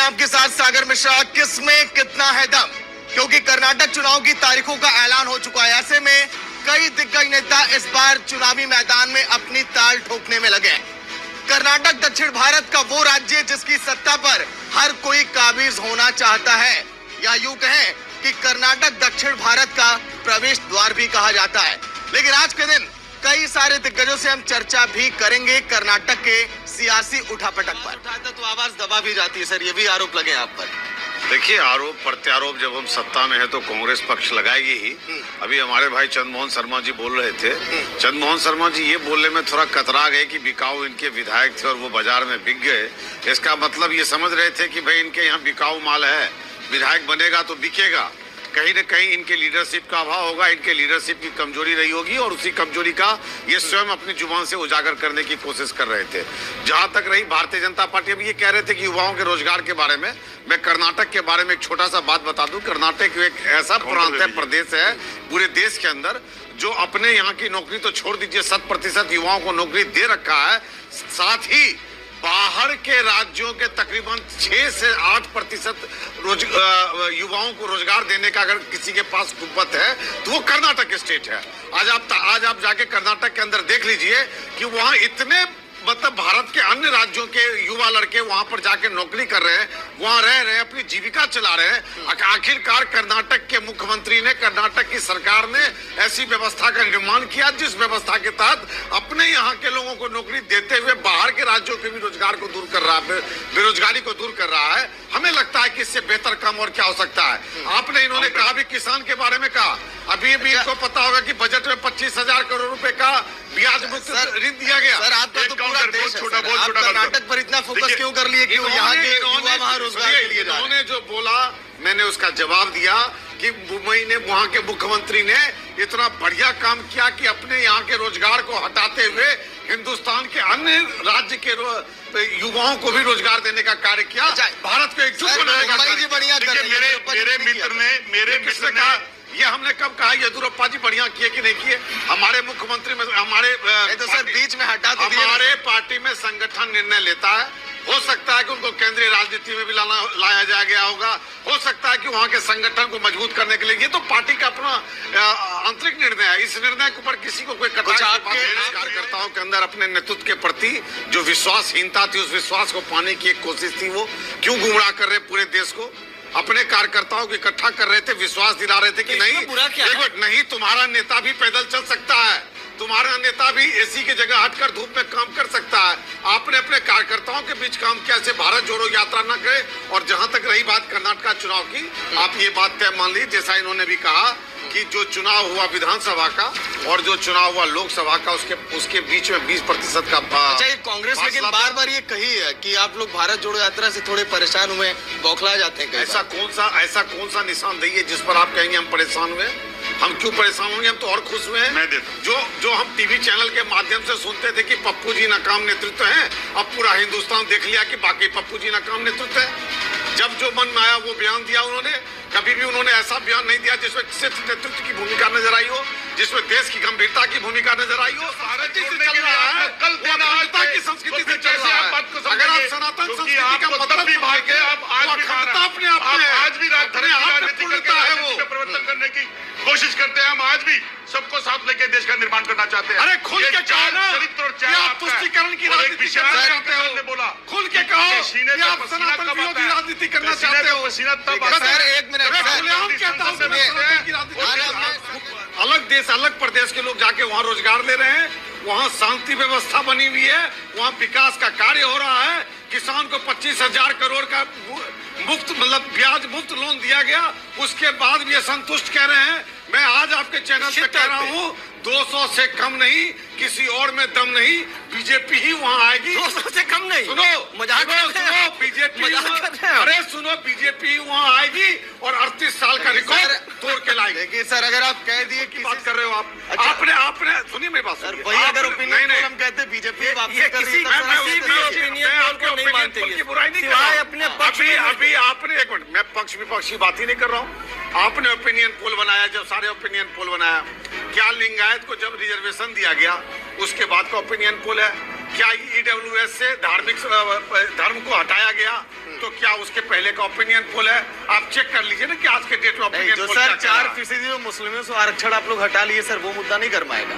आपके साथ सागर मिश्रा। किसमें कितना है दम, क्योंकि कर्नाटक चुनाव की तारीखों का ऐलान हो चुका है। ऐसे में कई दिग्गज नेता इस बार चुनावी मैदान में अपनी ताल ठोकने में लगे। कर्नाटक दक्षिण भारत का वो राज्य जिसकी सत्ता पर हर कोई काबिज होना चाहता है, या यूं कहें कि कर्नाटक दक्षिण भारत का प्रवेश द्वार भी कहा जाता है। लेकिन आज के दिन कई सारे दिग्गजों से हम चर्चा भी करेंगे कर्नाटक के सियासी उठापटक पर। उठाता तो आवाज दबा भी जाती है सर, ये भी आरोप लगे आप पर। देखिए, आरोप प्रत्यारोप जब हम सत्ता में है तो कांग्रेस पक्ष लगाएगी ही। अभी हमारे भाई चंद्रमोहन शर्मा जी बोल रहे थे। चंद्रमोहन शर्मा जी ये बोलने में थोड़ा कतरा गए कि बिकाऊ इनके विधायक थे और वो बाजार में बिक गए। इसका मतलब ये समझ रहे थे कि भाई इनके यहाँ बिकाऊ माल है, विधायक बनेगा तो बिकेगा। कहीं न कहीं इनके लीडरशिप का अभाव होगा, इनके लीडरशिप की कमजोरी रही होगी और उसी कमजोरी का ये स्वयं अपनी जुबान से उजागर करने की कोशिश कर रहे थे। जहां तक रही भारतीय जनता पार्टी, अभी ये कह रहे थे कि युवाओं के रोजगार के बारे में, मैं कर्नाटक के बारे में एक छोटा सा बात बता दूं। कर्नाटक एक ऐसा प्रांत है, प्रदेश है पूरे देश के अंदर जो अपने यहाँ की नौकरी तो छोड़ दीजिए, 100% युवाओं को नौकरी दे रखा है। साथ ही बाहर के राज्यों के तकरीबन 6 से 8% युवाओं को रोजगार देने का अगर किसी के पास कुव्वत है तो वो कर्नाटक स्टेट है। आज आप जाके कर्नाटक के अंदर देख लीजिए कि वहां इतने मतलब भारत के अन्य राज्यों के युवा लड़के वहां पर जाके नौकरी कर रहे हैं, वहां रह रहे हैं, अपनी जीविका चला रहे हैं। आखिरकार कर्नाटक के मुख्यमंत्री ने, कर्नाटक की सरकार ने ऐसी व्यवस्था का निर्माण किया जिस व्यवस्था के तहत अपने यहाँ के लोगों को नौकरी देते हुए बाहर के राज्यों के भी रोजगार को दूर कर रहा है, बेरोजगारी को दूर कर रहा है। हमें लगता है कि इससे बेहतर काम और क्या हो सकता है। आपने इन्होंने कहा भी किसान के बारे में कहा, अभी भी इनको पता होगा कि बजट में 25,000 करोड़ रुपए का ब्याज मुक्त ऋण दिया गया। सर आपका तो पूरा देश है, आप कर्नाटक पर इतना फोकस क्यों कर लिए कि यहाँ के युवा वहाँ रोजगार के लिए जा रहे हैं? इन्होंने जो बोला मैंने उसका जवाब दिया कि मुंबई ने, वहाँ के मुख्यमंत्री ने इतना बढ़िया काम किया कि अपने यहाँ के रोजगार को हटाते हुए हिंदुस्तान के अन्य राज्य के युवाओं को भी रोजगार देने का कार्य किया, भारत को एकजुट बनाने का कार्य किया। मेरे मित्र ने ये हमने कब कहा येदियुरप्पा जी बढ़िया किए कि नहीं किए? हमारे मुख्यमंत्री में हमारे तो सर बीच में हटा दीजिए। हमारे पार्टी में संगठन निर्णय लेता है, हो सकता है कि उनको केंद्रीय राजनीति में भी लाया जा गया होगा, हो सकता है कि वहाँ के संगठन को मजबूत करने के लिए। ये तो पार्टी का अपना आंतरिक निर्णय है। इस निर्णय के ऊपर किसी को कोई कार्यकर्ताओं के अंदर अपने नेतृत्व के प्रति जो विश्वासहीनता थी, उस विश्वास को पाने की एक कोशिश थी। वो क्यों गुमराह कर रहे पूरे देश को? अपने कार्यकर्ताओं को इकट्ठा कर रहे थे, विश्वास दिला रहे थे कि नहीं तुम्हारा नेता भी पैदल चल सकता है, तुम्हारा नेता भी एसी की जगह हटकर धूप में काम कर सकता है। आपने अपने कार्यकर्ताओं के बीच काम किया, ऐसे भारत जोड़ो यात्रा न करे। और जहां तक रही बात कर्नाटक चुनाव की, आप ये बात तय मान ली, जैसा इन्होंने भी कहा कि जो चुनाव हुआ विधानसभा का और जो चुनाव हुआ लोकसभा का, उसके बीच में 20% का अच्छा, कांग्रेस लेकिन बार बार ये कही है कि आप लोग भारत जोड़ो यात्रा से थोड़े परेशान हुए, बौखला जाते हैं। ऐसा कौन सा निशानदेही है जिस पर आप कहेंगे हम परेशान हुए? हम क्यों परेशान होंगे? हम तो और खुश हुए हैं। जो हम टीवी चैनल के माध्यम से सुनते थे कि पप्पू जी नाकाम नेतृत्व है, अब पूरा हिंदुस्तान देख लिया कि बाकी पप्पू जी नाकाम नेतृत्व है। जब जो मन में आया वो बयान दिया उन्होंने। कभी भी उन्होंने ऐसा बयान नहीं दिया जिसमें सिर्फ नेतृत्व की भूमिका नजर आई हो, जिसमें देश की गंभीरता की भूमिका नजर आई हो। की संस्कृति से चल रहा है। अगर आप सनातन संस्कृति का मतलब निभाएंगे, अपने आज भी परिवर्तन करने की कोशिश करते हैं। हम आज भी सबको साथ लेकर देश का निर्माण करना चाहते हैं। अरे खुल के कहो ना, आप तुष्टीकरण की राजनीति करना चाहते हो। बोला खुल के कहो कि आप सनातन विरोधी राजनीति करना चाहते हो। सर एक मिनट, अलग देश, अलग प्रदेश के लोग जाके वहाँ रोजगार ले रहे हैं, वहाँ शांति व्यवस्था बनी हुई है, वहाँ विकास का कार्य हो रहा है। किसान को 25,000 करोड़ का मुफ्त मतलब ब्याज मुफ्त लोन दिया गया, उसके बाद भी ये संतुष्ट कह रहे हैं। मैं आज आपके चैनल पे कह रहा हूँ 200 से कम नहीं, किसी और में दम नहीं, बीजेपी ही वहाँ आएगी। 200 से कम नहीं? सुनो मजाक सुनो बीजेपी, अरे सुनो बीजेपी वहाँ आएगी और 38 साल का रिकॉर्ड तोड़ के लाएगी। देखिए सर, अगर आप कह दिए कि बात कर रहे हो आप, आपने सुनिए मेरी बात। सर वही अगर ओपिनियन पोल हम कहते बीजेपी वापसी कर रही है, अभी आपने एक मिनट, मैं पक्ष विपक्ष की बात ही नहीं कर रहा हूँ। आपने ओपिनियन पोल बनाया, जब सारे ओपिनियन पोल बनाया, क्या लिंगायत को जब रिजर्वेशन दिया गया उसके बाद का ओपिनियन पोल है? क्या ईडब्ल्यूएस से धार्मिक धर्म को हटाया गया तो क्या उसके पहले का ओपिनियन पोल है? आप चेक कर लीजिए ना कि आज के डेट में ओपिनियन जो पोल सर क्या कह रहा है। 4% जो मुस्लिमों से आरक्षण आप लोग हटा लिए सर, वो मुद्दा नहीं गरमाएगा?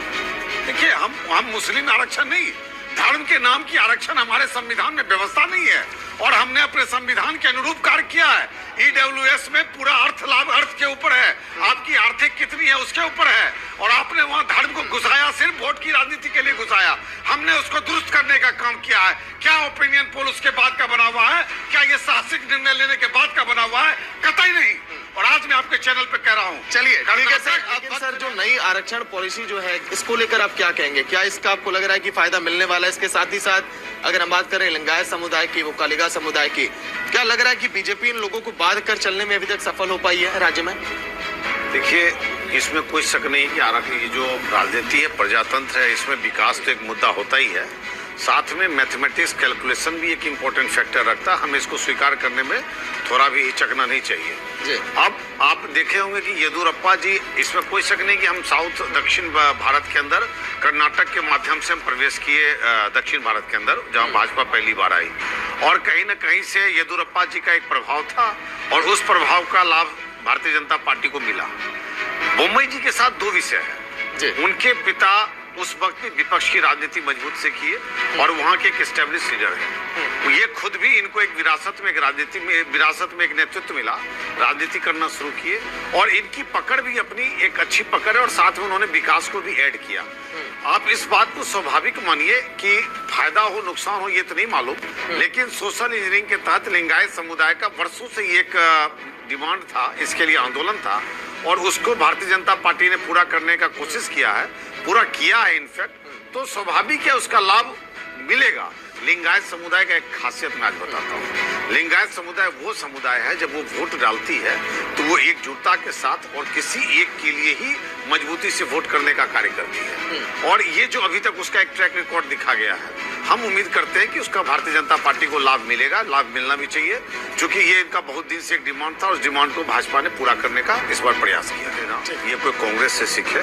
देखिए, हम मुस्लिम आरक्षण नहीं, धर्म के नाम की आरक्षण हमारे संविधान में व्यवस्था नहीं है और हमने अपने संविधान के अनुरूप कार्य किया है। ईडब्ल्यूएस में पूरा अर्थ लाभ अर्थ के ऊपर है, आपकी आर्थिक कितनी है उसके ऊपर है, और आपने वहां धर्म को घुसाया, सिर्फ वोट की राजनीति के लिए घुसाया। हमने उसको दुरुस्त करने का काम किया है। क्या ओपिनियन पोल उसके बाद का बना हुआ है? क्या ये साहसिक निर्णय लेने के बाद का बना हुआ है? कतई नहीं। और आज मैं आपके चैनल पे कह रहा हूँ, चलिए ठीक है सर। लेकिन सर जो नई आरक्षण पॉलिसी जो है, इसको लेकर आप क्या कहेंगे? क्या इसका आपको लग रहा है कि फायदा मिलने वाला है? इसके साथ ही साथ अगर हम बात करें लिंगायत समुदाय की, वो कालिगा समुदाय की, क्या लग रहा है कि बीजेपी इन लोगों को बांध कर चलने में अभी तक सफल हो पाई है राज्य में? देखिए, इसमें कोई शक नहीं कि आरक्षण की जो राजनीति है, प्रजातंत्र है, इसमें विकास तो एक मुद्दा होता ही है। साथ में मैथमेटिक्स कैलकुलेशन भी एक इम्पोर्टेंट फैक्टर रखता है। हमें इसको स्वीकार करने में थोड़ा भी हिचकना नहीं चाहिए जी। अब आप देखे होंगे कि येदियुरप्पा जी, इसमें कोई शक नहीं कि हम साउथ दक्षिण भारत के अंदर कर्नाटक के माध्यम से हम प्रवेश किए दक्षिण भारत के अंदर, जहां भाजपा पहली बार आई, और कहीं न कहीं से येदियुरप्पा जी का एक प्रभाव था और उस प्रभाव का लाभ भारतीय जनता पार्टी को मिला। बोम्मई जी के साथ दो विषय है। उनके पिता उस वक्त भी विपक्ष की राजनीति मजबूत से किए और वहां के एक एस्टेब्लिश लीडर है। ये खुद भी इनको एक विरासत में एक नेतृत्व मिला, राजनीति करना शुरू किए और इनकी पकड़ भी अपनी एक अच्छी पकड़ है और साथ में उन्होंने विकास को भी ऐड किया। आप इस बात को स्वाभाविक मानिए कि फायदा हो नुकसान हो ये तो नहीं मालूम, लेकिन सोशल इंजीनियरिंग के तहत लिंगायत समुदाय का वर्षों से एक डिमांड था, इसके लिए आंदोलन था और उसको भारतीय जनता पार्टी ने पूरा करने का कोशिश किया है, पूरा किया है इनफैक्ट। तो स्वाभाविक है उसका लाभ मिलेगा। लिंगायत समुदाय का एक खासियत मैं आज बताता हूँ। लिंगायत समुदाय वो समुदाय है, जब वो वोट डालती है तो वो एकजुटता के साथ और किसी एक के लिए ही मजबूती से वोट करने का कार्य करती है और ये जो अभी तक उसका एक ट्रैक रिकॉर्ड दिखा गया है, हम उम्मीद करते हैं कि उसका भारतीय जनता पार्टी को लाभ मिलेगा, लाभ मिलना भी चाहिए, क्योंकि ये इनका बहुत दिन से एक डिमांड था और उस डिमांड को भाजपा ने पूरा करने का इस बार प्रयास किया है। ये कोई कांग्रेस से सीखे,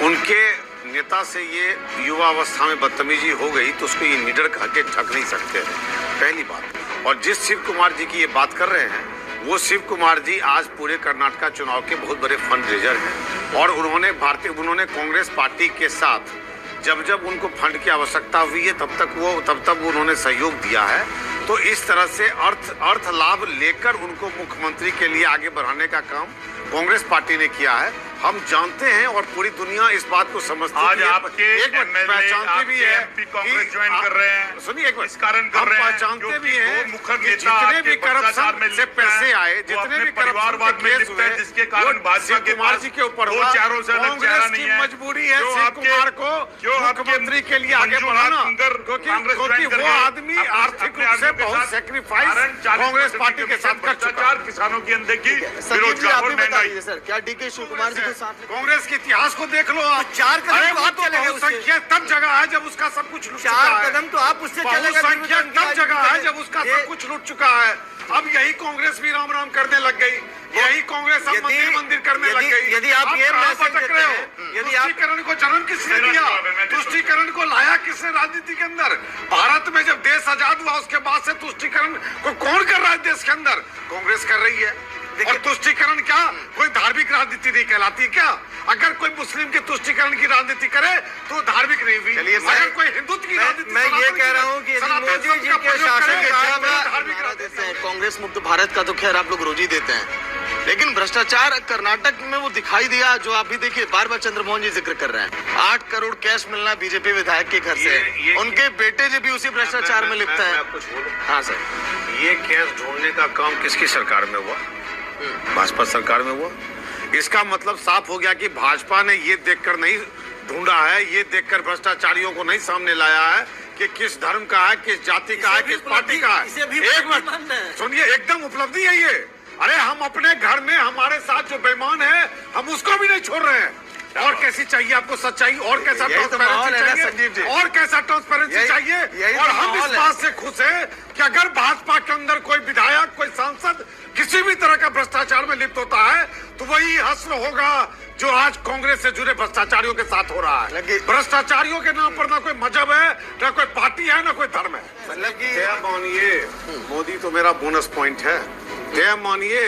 उनके नेता से ये युवा अवस्था में बदतमीजी हो गई तो उसको ये निडर कह के ढक नहीं सकते हैं, पहली बात। और जिस शिव कुमार जी की ये बात कर रहे हैं, वो शिव कुमार जी आज पूरे कर्नाटक चुनाव के बहुत बड़े फंड रेजर हैं और उन्होंने कांग्रेस पार्टी के साथ जब उनको फंड की आवश्यकता हुई है तब तक उन्होंने सहयोग दिया है। तो इस तरह से अर्थ लाभ लेकर उनको मुख्यमंत्री के लिए आगे बढ़ाने का काम कांग्रेस पार्टी ने किया है। हम जानते हैं और पूरी दुनिया इस बात को समझती है। आज आपके पहचानते भी है कांग्रेस ज्वाइन कर रहे हैं, सुनिए एक इस कारण कर रहे हैं, पहचानते भी हैं मुखर कि नेता जितने भी भ्रष्टाचार में करप्शन से लिप्त हैं, पैसे आए, वो जितने अपने भी परिवारवाद में लिप्त हैं, जिसके कारण भाजपा के कुमार जी के ऊपर दो चारों से अलग चेहरा नहीं है। मजबूरी है शिव कुमार को मुख्यमंत्री के लिए आगे बढ़ाना, क्योंकि वो आदमी आर्थिक रूप से बहुत सेक्रीफाइस कांग्रेस पार्टी के साथ कर चुका है। किसानों की अनदेखी, बेरोजगार और महंगाई। सर क्या डीके शिव कुमार जी के साथ कांग्रेस के इतिहास को देख लो आप, 4 कदम आप चले गए, संख्या तब जगह है जब उसका सब कुछ लूट चुका 4 है। कदम तो आप उससे चले गए, संख्या तब जगह है जब उसका सब कुछ लूट चुका है। अब यही कांग्रेस भी राम राम करने लग गई, यही कांग्रेस अब मंदिर करने लग गई। यदि आप ये मैसेज भटक रहे हो, यदि आप तुष्टीकरण को जन्म किसने दिया, तुष्टीकरण को लाया किसने राजनीति के अंदर? भारत में जब देश आजाद हुआ उसके बाद से तुष्टीकरण को कौन कर रहा है देश के अंदर? कांग्रेस कर रही है। और तुष्टीकरण क्या कोई धार्मिक राजनीति नहीं कहलाती क्या? अगर कोई मुस्लिम के तुष्टीकरण की राजनीति करे तो धार्मिक नहीं हुई। अगर कोई हिंदुत्व की राजनीति, मैं ये कह रहा हूँ कि मोदी जी के शासन के काल देते हैं कांग्रेस मुक्त भारत का, तो खैर आप लोग रोज ही देते हैं, लेकिन भ्रष्टाचार कर्नाटक में वो दिखाई दिया, जो आप भी देखिए बार बार चंद्रमोहन जी जिक्र कर रहे हैं। 8 करोड़ कैश मिलना बीजेपी विधायक के घर से, उनके बेटे जी भी उसी भ्रष्टाचार में लिप्त है। हाँ सर, ये कैश ढूंढने का काम किसकी सरकार में हुआ? भाजपा सरकार में हुआ। इसका मतलब साफ हो गया कि भाजपा ने ये देखकर नहीं ढूंढा है, ये देखकर भ्रष्टाचारियों को नहीं सामने लाया है कि किस धर्म का है, किस जाति का है, किस पार्टी का है। एक मिनट सुनिए, एकदम उपलब्धि है ये। अरे हम अपने घर में हमारे साथ जो बेईमान है हम उसको भी नहीं छोड़ रहे हैं। और कैसी चाहिए आपको सच्चाई? और कैसा ट्रांसपेरेंसी चाहिए? और कैसा ट्रांसपेरेंसी चाहिए? और हम इस बात से खुश हैं कि अगर भाजपा के अंदर कोई विधायक, कोई सांसद किसी भी तरह का भ्रष्टाचार में लिप्त होता है तो वही हश्र होगा जो आज कांग्रेस से जुड़े भ्रष्टाचारियों के साथ हो रहा है। भ्रष्टाचारियों के नाम पर ना कोई मजहब है, ना कोई पार्टी तय मानिए, मोदी तो मेरा बोनस पॉइंट है। तय मानिए,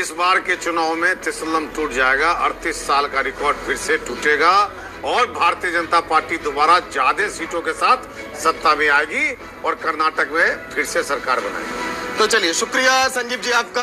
इस बार के चुनाव में तिसलम टूट जाएगा, 38 साल का रिकॉर्ड फिर से टूटेगा और भारतीय जनता पार्टी दोबारा ज्यादा सीटों के साथ सत्ता में आएगी और कर्नाटक में फिर से सरकार बनाएगी। तो चलिए, शुक्रिया संजीव जी आपका।